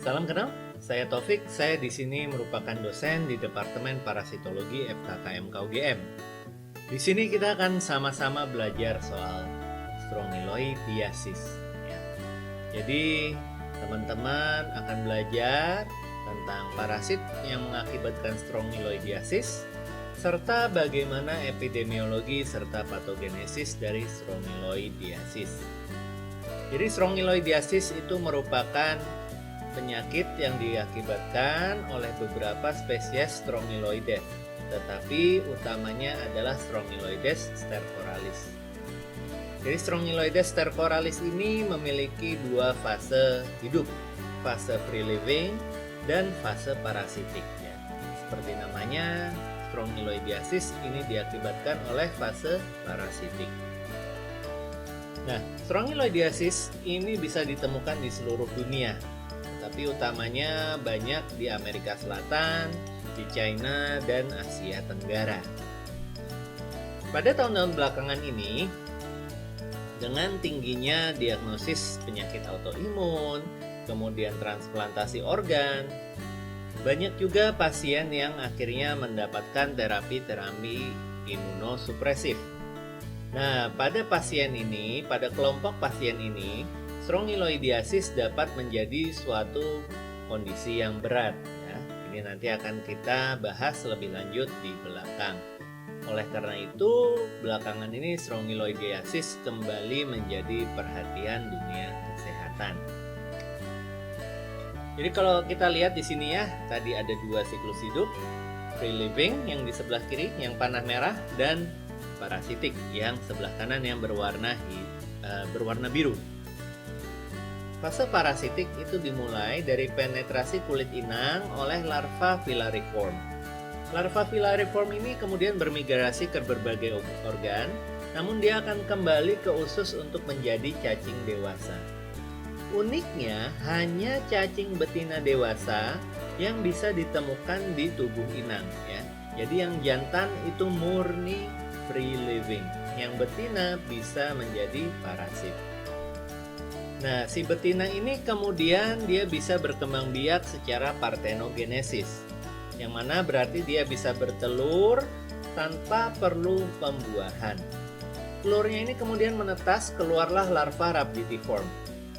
Salam kenal, saya Taufik. Saya di sini merupakan dosen di Departemen Parasitologi FKKM KUGM. Di sini kita akan sama-sama belajar soal strongyloidiasis. Ya. Jadi teman-teman akan belajar tentang parasit yang mengakibatkan strongyloidiasis, serta bagaimana epidemiologi serta patogenesis dari strongyloidiasis. Jadi strongyloidiasis itu merupakan penyakit yang diakibatkan oleh beberapa spesies Strongyloides, tetapi utamanya adalah Strongyloides stercoralis. Jadi Strongyloides stercoralis ini memiliki dua fase hidup, fase free living dan fase parasitik. Ya. Seperti namanya, strongyloidiasis ini diakibatkan oleh fase parasitik. Nah, strongyloidiasis ini bisa ditemukan di seluruh dunia, tapi utamanya banyak di Amerika Selatan, di China, dan Asia Tenggara. Pada tahun-tahun belakangan ini, dengan tingginya diagnosis penyakit autoimun, kemudian transplantasi organ, banyak juga pasien yang akhirnya mendapatkan terapi-terapi imunosupresif. Nah, pada kelompok pasien ini, strongyloidiasis dapat menjadi suatu kondisi yang berat. Ya. Ini nanti akan kita bahas lebih lanjut di belakang. Oleh karena itu, belakangan ini strongyloidiasis kembali menjadi perhatian dunia kesehatan. Jadi kalau kita lihat di sini ya, tadi ada dua siklus hidup, free living yang di sebelah kiri, yang panah merah, dan parasitik yang sebelah kanan yang berwarna biru. Fase parasitik itu dimulai dari penetrasi kulit inang oleh larva filariform. Larva filariform ini kemudian bermigrasi ke berbagai organ, namun dia akan kembali ke usus untuk menjadi cacing dewasa. Uniknya, hanya cacing betina dewasa yang bisa ditemukan di tubuh inang. Ya. Jadi yang jantan itu murni free living, yang betina bisa menjadi parasit. Nah, si betina ini kemudian dia bisa berkembang biak secara partenogenesis, yang mana berarti dia bisa bertelur tanpa perlu pembuahan. Telurnya ini kemudian menetas, keluarlah larva rhabditiform.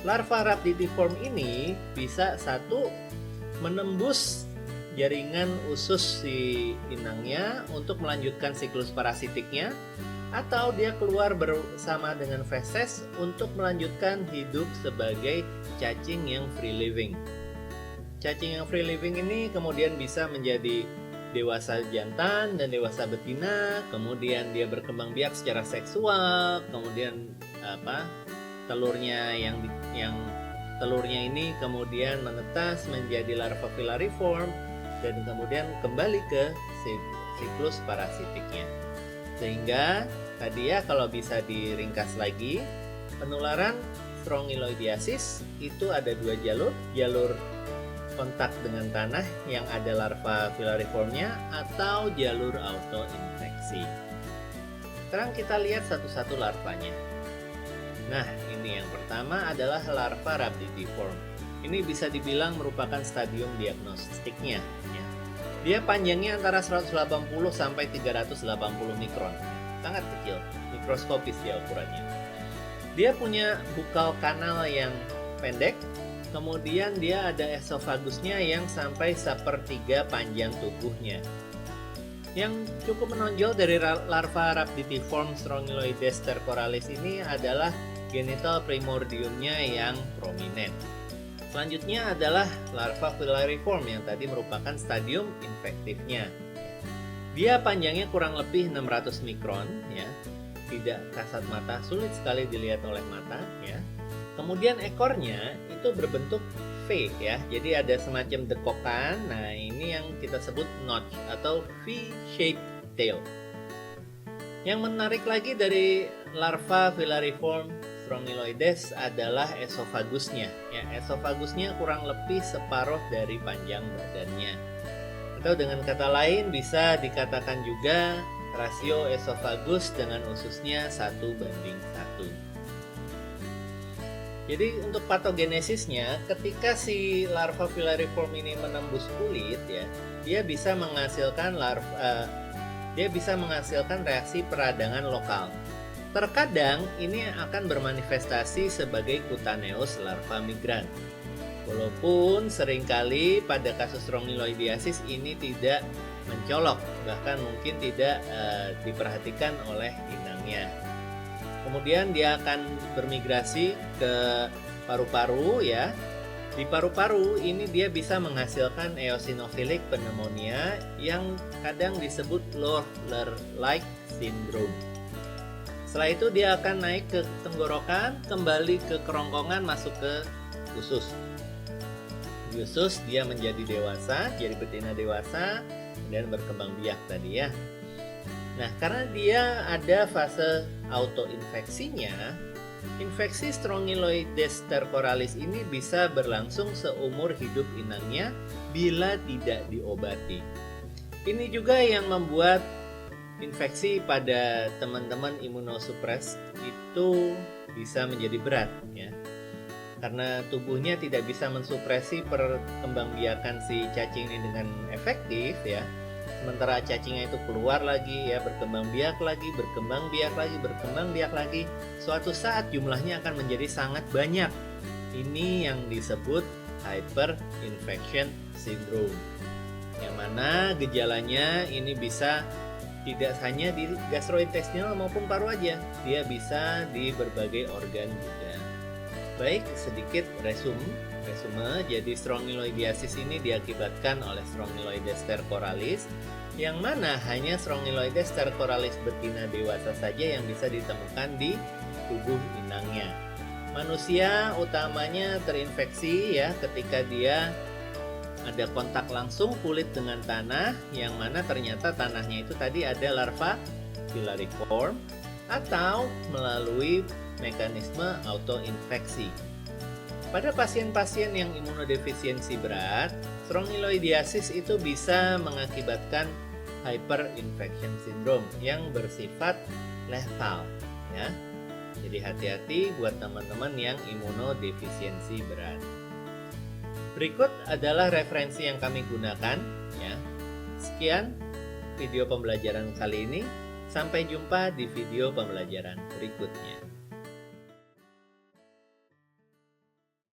Larva rhabditiform ini bisa satu menembus jaringan usus si inangnya untuk melanjutkan siklus parasitiknya, atau dia keluar bersama dengan feses untuk melanjutkan hidup sebagai cacing yang free living. Cacing yang free living ini kemudian bisa menjadi dewasa jantan dan dewasa betina, kemudian dia berkembang biak secara seksual, kemudian telurnya telurnya ini kemudian menetas menjadi larva filariform dan kemudian kembali ke siklus parasitiknya. Sehingga tadi ya, kalau bisa diringkas lagi, penularan strongyloidiasis itu ada dua jalur kontak dengan tanah yang ada larva filariformnya atau jalur autoinfeksi. Sekarang kita lihat satu-satu larvanya. Nah, ini yang pertama adalah larva rhabditiform. Ini bisa dibilang merupakan stadium diagnostiknya. Ya. Dia panjangnya antara 180 sampai 380 mikron. Sangat kecil, mikroskopis dia ukurannya. Dia punya bukal kanal yang pendek, kemudian dia ada esofagusnya yang sampai 1/3 panjang tubuhnya. Yang cukup menonjol dari larva rhabditiform Strongyloides stercoralis ini adalah genital primordiumnya yang prominent. Selanjutnya adalah larva filariform yang tadi merupakan stadium infektifnya. Dia panjangnya kurang lebih 600 mikron, ya. Tidak kasat mata, sulit sekali dilihat oleh mata, ya. Kemudian ekornya itu berbentuk V, ya. Jadi ada semacam dekokan. Nah, ini yang kita sebut notch atau V-shaped tail. Yang menarik lagi dari larva filariform Strongyloides adalah esofagusnya. Ya, esofagusnya kurang lebih separuh dari panjang badannya. Atau dengan kata lain bisa dikatakan juga rasio esofagus dengan ususnya 1:1. Jadi untuk patogenesisnya, ketika si larva filariform ini menembus kulit ya, dia bisa menghasilkan reaksi peradangan lokal. Terkadang ini akan bermanifestasi sebagai cutaneous larva migran. Walaupun seringkali pada kasus strongyloidiasis ini tidak mencolok, bahkan mungkin tidak diperhatikan oleh inangnya. Kemudian dia akan bermigrasi ke paru-paru ya. Di paru-paru ini dia bisa menghasilkan eosinophilic pneumonia yang kadang disebut Lurler-like syndrome. Setelah itu dia akan naik ke tenggorokan, kembali ke kerongkongan, masuk ke usus. Di usus dia menjadi dewasa, jadi betina dewasa dan berkembang biak tadi ya. Nah, karena dia ada fase autoinfeksinya, infeksi Strongyloides stercoralis ini bisa berlangsung seumur hidup inangnya bila tidak diobati. Ini juga yang membuat infeksi pada teman-teman imunosupres itu bisa menjadi berat ya. Karena tubuhnya tidak bisa mensupresi perkembangbiakan si cacing ini dengan efektif ya. Sementara cacingnya itu keluar lagi ya, berkembang biak lagi, suatu saat jumlahnya akan menjadi sangat banyak. Ini yang disebut hyperinfection syndrome, yang mana gejalanya ini bisa tidak hanya di gastrointestinal maupun paru aja, dia bisa di berbagai organ juga. Baik, sedikit resume. Jadi strongyloidiasis ini diakibatkan oleh Strongyloides stercoralis, yang mana hanya Strongyloides stercoralis betina dewasa saja yang bisa ditemukan di tubuh inangnya. Manusia utamanya terinfeksi ya ketika dia ada kontak langsung kulit dengan tanah, yang mana ternyata tanahnya itu tadi ada larva filariform, atau melalui mekanisme autoinfeksi. Pada pasien-pasien yang imunodefisiensi berat, strongyloidiasis itu bisa mengakibatkan hyperinfection syndrome yang bersifat lethal ya. Jadi hati-hati buat teman-teman yang imunodefisiensi berat. Berikut adalah referensi yang kami gunakan ya. Sekian video pembelajaran kali ini. Sampai jumpa di video pembelajaran berikutnya.